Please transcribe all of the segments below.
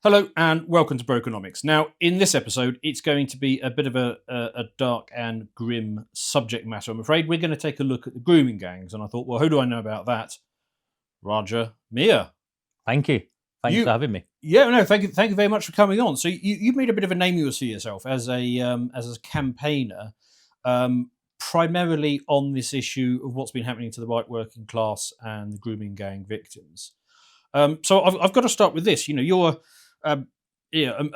Hello and welcome to Brokenomics. Now, in this episode, it's going to be a bit of a dark and grim subject matter, I'm afraid. We're going to take a look at the grooming gangs. And I thought, well, who do I know about that? Roger, Miah. Thank you. Thanks for having me. Yeah, no, thank you very much for coming on. So you've made a bit of a name for yourself as a campaigner, primarily on this issue of what's been happening to the white working class and the grooming gang victims. So I've got to start with this. You know, you're a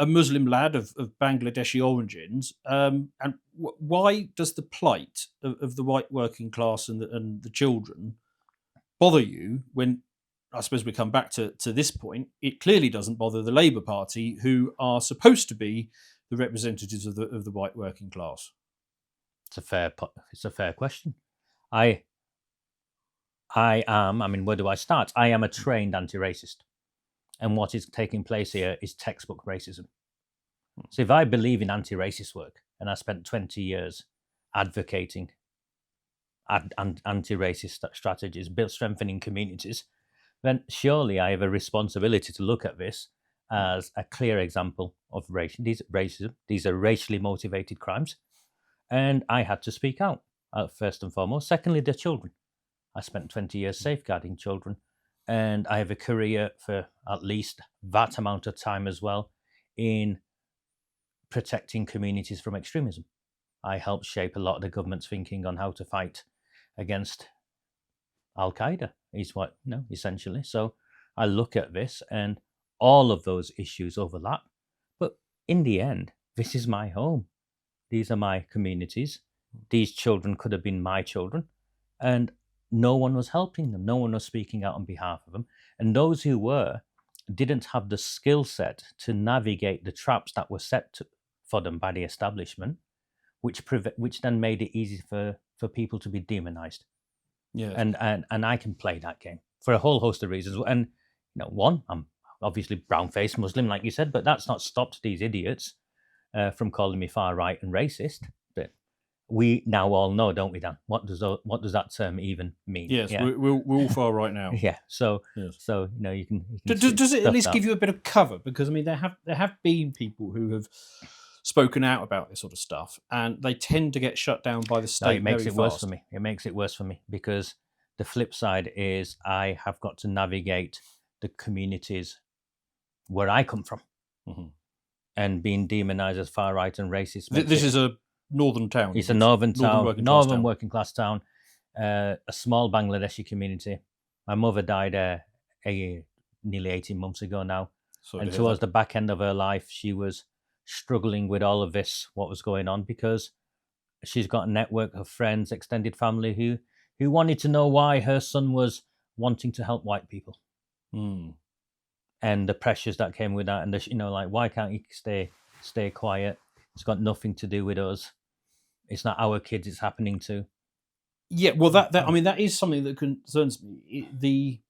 Muslim lad of Bangladeshi origins, and why does the plight of the white working class and the children bother you when, I suppose we come back to this point, it clearly doesn't bother the Labour Party, who are supposed to be the representatives of the white working class? It's a fair question. I am. I mean, where do I start? I am a trained anti-racist, and what is taking place here is textbook racism. So, if I believe in anti-racist work, and I spent 20 years advocating anti-racist strategies, strengthening communities, then surely I have a responsibility to look at this as a clear example of racism. These are racially motivated crimes, and I had to speak out, first and foremost. Secondly, the children. I spent 20 years safeguarding children, and I have a career for at least that amount of time as well in protecting communities from extremism. I helped shape a lot of the government's thinking on how to fight against Al-Qaeda, essentially. So I look at this, and all of those issues overlap. But in the end, this is my home. These are my communities. These children could have been my children, and no one was helping them. No one was speaking out on behalf of them. And those who were didn't have the skill set to navigate the traps that were set for them by the establishment, which then made it easy for people to be demonized. Yeah. And I can play that game for a whole host of reasons. And one, I'm obviously brown-faced Muslim, like you said, but that's not stopped these idiots from calling me far right and racist. But we now all know, don't we, Dan? What does that term even mean? Yes, yeah. we're all far right now. Yeah. So yes. So you can does it at least give you a bit of cover? Because I mean, there have been people who have spoken out about this sort of stuff, and they tend to get shut down by the state. No, it makes it worse for me. It makes it worse for me because the flip side is I have got to navigate the communities where I come from, and being demonized as far right and racist. This is a northern town. It's a northern town, northern working class town, a small Bangladeshi community. My mother died nearly 18 months ago now, and towards the back end of her life, she was struggling with all of this, what was going on, because she's got a network of friends, extended family who wanted to know why her son was wanting to help white people, and the pressures that came with that, and why can't you stay quiet? It's got nothing to do with us. It's not our kids it's happening to. Yeah, well, that is something that concerns me.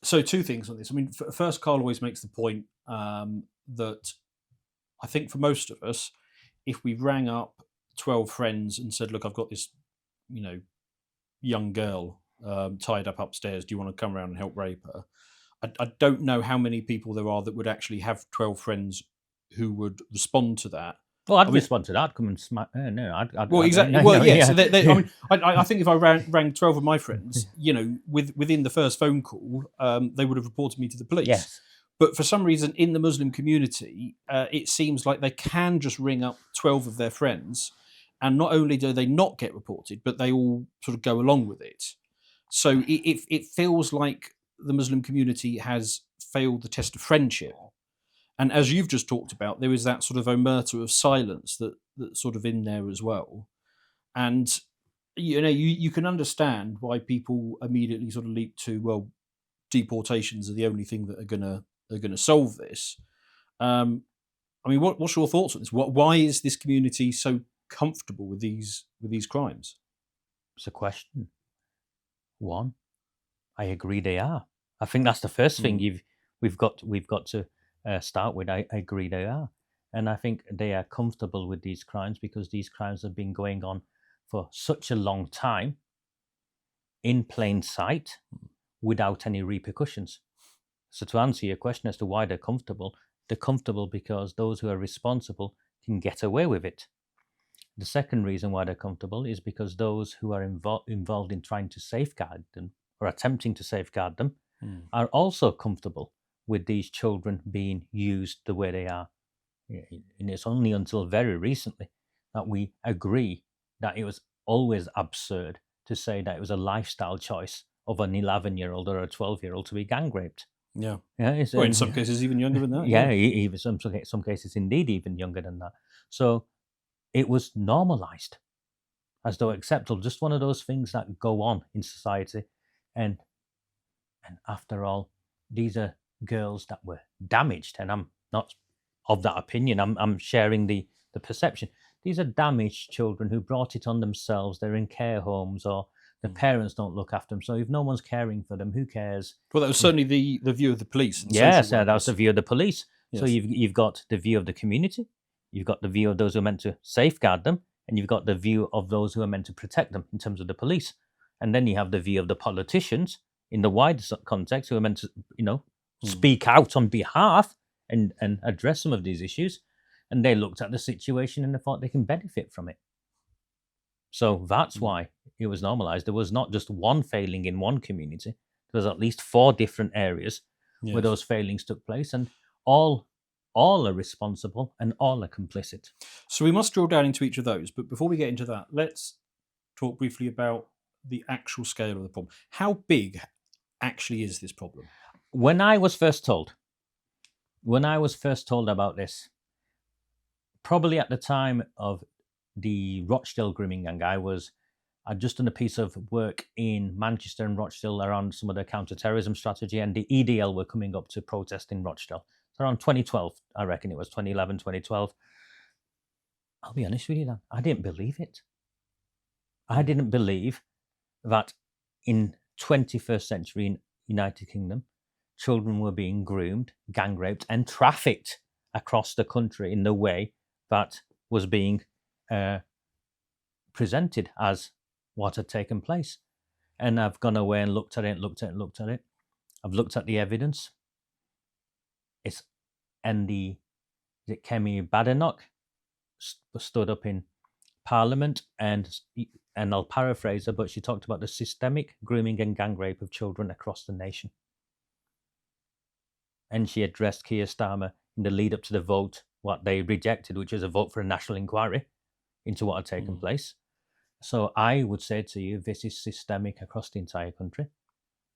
So two things on this. I mean, first, Carl always makes the point that I think for most of us, if we rang up 12 friends and said, look, I've got this, young girl tied up upstairs, do you want to come around and help rape her? I don't know how many people there are that would actually have 12 friends who would respond to that. Well, I'd respond to that. I'd come and smack. Exactly. Well, yeah. So I think if I rang 12 of my friends, within the first phone call, they would have reported me to the police. Yes. But for some reason, in the Muslim community, it seems like they can just ring up 12 of their friends, and not only do they not get reported, but they all sort of go along with it. So it feels like the Muslim community has failed the test of friendship. And as you've just talked about, there is that sort of omerta of silence that's sort of in there as well. And, you can understand why people immediately sort of leap to, well, deportations are the only thing that are going to solve this. I mean, what's your thoughts on this? Why is this community so comfortable with these crimes? It's a question. One, I agree they are. I think that's the first thing we've got to start with. I agree they are, and I think they are comfortable with these crimes because these crimes have been going on for such a long time, in plain sight, without any repercussions. So to answer your question as to why they're comfortable because those who are responsible can get away with it. The second reason why they're comfortable is because those who are involved in trying to safeguard them or attempting to safeguard them are also comfortable with these children being used the way they are. And it's only until very recently that we agree that it was always absurd to say that it was a lifestyle choice of an 11-year-old or a 12-year-old to be gang raped. Yeah. Yeah, Or in some cases even younger than that. Yeah, even some cases indeed even younger than that. So it was normalized as though acceptable, just one of those things that go on in society. And after all, these are girls that were damaged, and I'm not of that opinion. I'm sharing the perception. These are damaged children who brought it on themselves. They're in care homes, or the parents don't look after them. So if no one's caring for them, who cares? Well, that was certainly the view of the police. And Yes, social that was the workers. view of the police. So Yes. you've got the view of the community, you've got the view of those who are meant to safeguard them, and you've got the view of those who are meant to protect them in terms of the police. And then you have the view of the politicians in the wider context who are meant to, speak out on behalf and address some of these issues. And they looked at the situation and they thought they can benefit from it. So that's why it was normalized. There was not just one failing in one community. There was at least 4 different areas where those failings took place, and all are responsible and all are complicit. So we must drill down into each of those. But before we get into that, let's talk briefly about the actual scale of the problem. How big actually is this problem? When I was first told about this, probably at the time of the Rochdale grooming gang, I'd just done a piece of work in Manchester and Rochdale around some of the counter-terrorism strategy, and the EDL were coming up to protest in Rochdale. So around 2012, I reckon it was 2011, 2012. I'll be honest with you, Dan, I didn't believe it. I didn't believe that in 21st century United Kingdom, children were being groomed, gang raped, and trafficked across the country in the way that was being presented as what had taken place. And I've gone away and looked at it. I've looked at the evidence. Kemi Badenoch stood up in Parliament, and I'll paraphrase her, but she talked about the systemic grooming and gang rape of children across the nation. And she addressed Keir Starmer in the lead up to the vote, what they rejected, which was a vote for a national inquiry into what had taken place. So I would say to you, this is systemic across the entire country.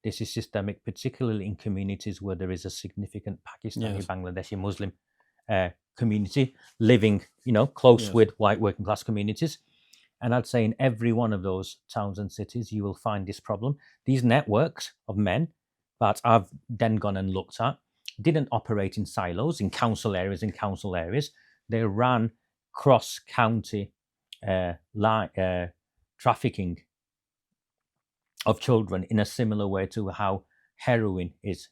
This is systemic, particularly in communities where there is a significant Pakistani, Bangladeshi Muslim community living, close with white working class communities. And I'd say in every one of those towns and cities, you will find this problem. These networks of men that I've then gone and looked at didn't operate in silos, in council areas. They ran cross-county trafficking of children in a similar way to how heroin is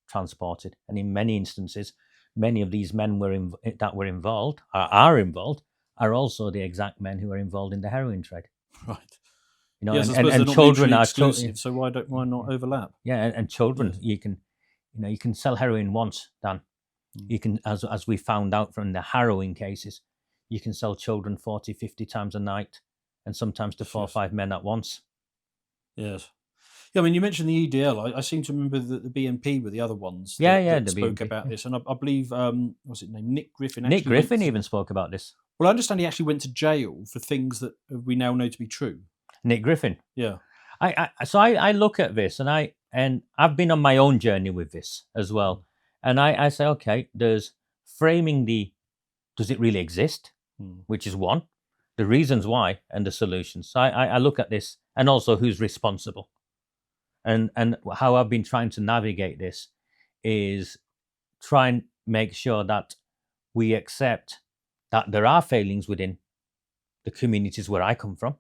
transported. And in many instances, many of these men that were involved, are also the exact men who are involved in the heroin trade. Right. Yes, and children are exclusive, so why not overlap? Yeah, and children, you can sell heroin once, Dan. You can, as we found out from the harrowing cases, you can sell children 40, 50 times a night, and sometimes to 4 or 5 men at once. Yes. Yeah, I mean, you mentioned the EDL. I seem to remember that the BNP were the other ones that spoke BNP, about this. And I believe, what's it named? Nick Griffin. Nick Griffin even spoke about this. Well, I understand he actually went to jail for things that we now know to be true. Nick Griffin. Yeah. I look at this, and I've been on my own journey with this as well. And I say, okay, there's framing does it really exist? Which is one. The reasons why and the solutions. So I look at this, and also who's responsible. And how I've been trying to navigate this is try and make sure that we accept that there are failings within the communities where I come from.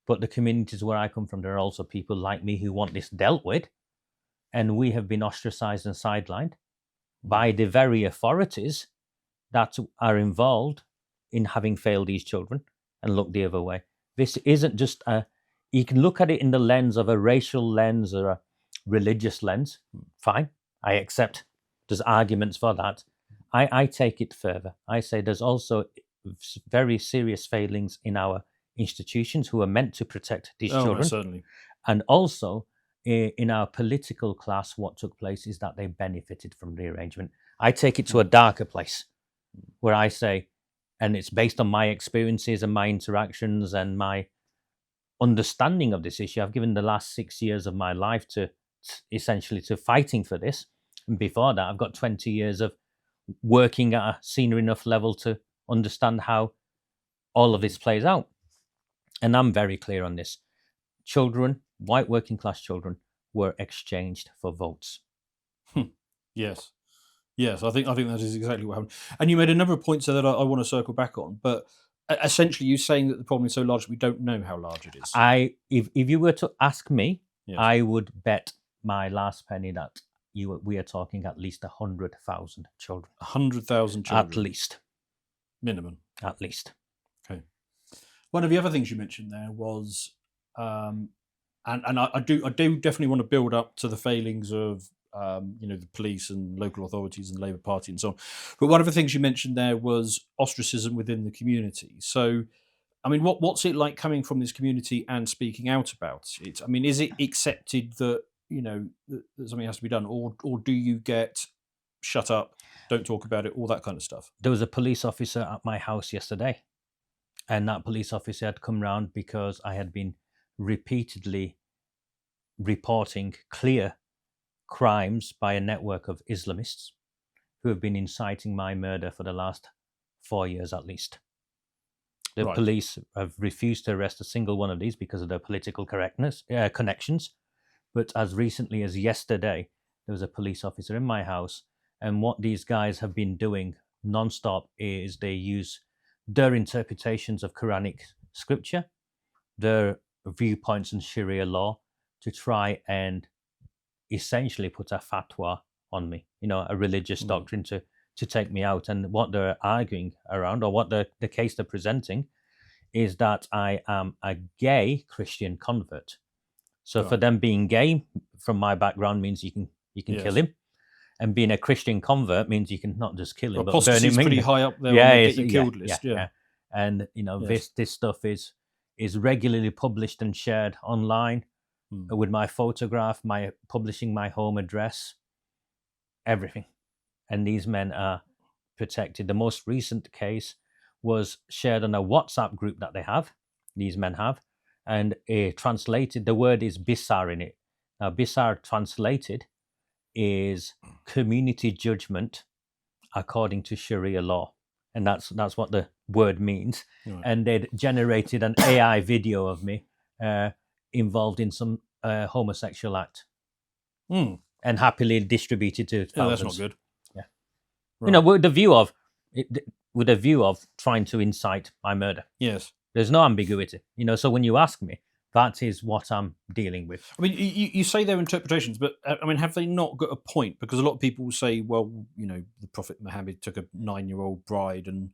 But the communities where I come from, there are also people like me who want this dealt with. And we have been ostracized and sidelined by the very authorities that are involved in having failed these children and look the other way. This isn't just you can look at it in the lens of a racial lens or a religious lens. Fine. I accept there's arguments for that. I take it further. I say there's also very serious failings in our institutions who are meant to protect these Oh, children. most certainly. And also in our political class, what took place is that they benefited from rearrangement. I take it to a darker place where I say, and it's based on my experiences and my interactions and my understanding of this issue. I've given the last 6 years of my life to essentially to fighting for this. And before that, I've got 20 years of working at a senior enough level to understand how all of this plays out. And I'm very clear on this. Children, white working class children, were exchanged for votes. Yes. Yes, I think that is exactly what happened. And you made a number of points there that I want to circle back on. But essentially, you're saying that the problem is so large we don't know how large it is. If you were to ask me, Yes. I would bet my last penny that we are talking at least 100,000 children. 100,000 children. At least. Minimum. At least. Okay. One of the other things you mentioned there was, and I do definitely want to build up to the failings of the police and local authorities and the Labour Party and so on. But one of the things you mentioned there was ostracism within the community. So, I mean, what's it like coming from this community and speaking out about it? I mean, is it accepted that that something has to be done, or do you get shut up, don't talk about it, all that kind of stuff? There was a police officer at my house yesterday, and that police officer had come round because I had been repeatedly reporting clear crimes by a network of Islamists who have been inciting my murder for the last 4 years at least. The Right. police have refused to arrest a single one of these because of their political connections. But as recently as yesterday, there was a police officer in my house, and what these guys have been doing non-stop is they use their interpretations of Quranic scripture, their viewpoints on Sharia law to try and essentially put a fatwa on me, a religious doctrine to take me out. And what they're arguing around, or what the case they're presenting, is that I am a gay Christian convert. So for them, being gay from my background means you can kill him, and being a Christian convert means you can not just kill him, but burn him. Pretty high up there on the get you killed list. Yeah. And this stuff is regularly published and shared online with my photograph, my publishing my home address, everything. And these men are protected. The most recent case was shared on a WhatsApp group that they have. These men have. And translated, the word is Bisar in it. Now, Bisar translated is community judgment according to Sharia law. And that's what the word means. Right. And they'd generated an AI video of me involved in some homosexual act. And happily distributed to thousands. That's not good. Yeah. Right. With a view of trying to incite my murder. Yes. There's no ambiguity, so when you ask me, that is what I'm dealing with. I mean, you say their interpretations, but I mean, have they not got a point? Because a lot of people say, well, the Prophet Muhammad took a 9-year-old bride, and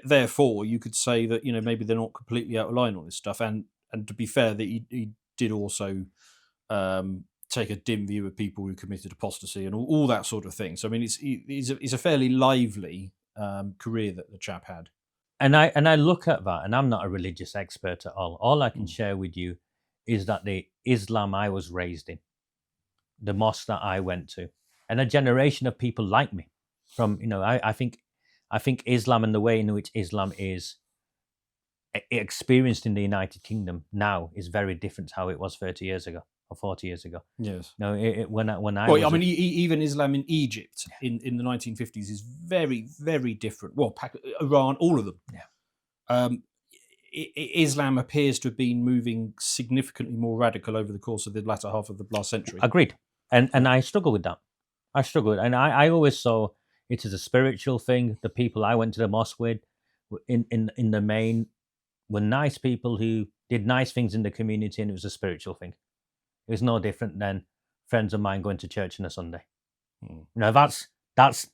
therefore you could say that maybe they're not completely out of line on this stuff. And to be fair, that he did also take a dim view of people who committed apostasy and all that sort of thing. So I mean, it's a fairly lively career that the chap had. And I look at that, and I'm not a religious expert at all. All I can share with you is that the Islam I was raised in, the mosque that I went to, and a generation of people like me, from I think Islam and the way in which Islam is experienced in the United Kingdom now is very different to how it was 30 years ago or 40 years ago. Yes. No, when I well, I mean, even Islam in Egypt in the 1950s is very, very different. Well, Iran, all of them. Yeah. Islam appears to have been moving significantly more radical over the course of the latter half of the last century. Agreed. And I struggle with that. And I always saw it as a spiritual thing. The people I went to the mosque with, in the main, were nice people who did nice things in the community, and it was a spiritual thing. It was no different than friends of mine going to church on a Sunday. That's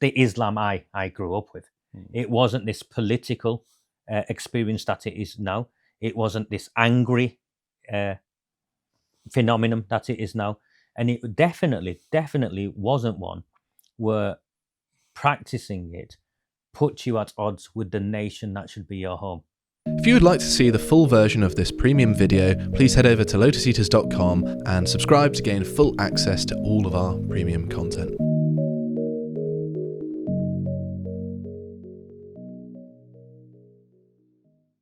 the Islam I grew up with. It wasn't this political experience that it is now. It wasn't this angry phenomenon that it is now. And it definitely wasn't one where practicing it puts you at odds with the nation that should be your home. If you would like to see the full version of this premium video, please head over to lotuseaters.com and subscribe to gain full access to all of our premium content.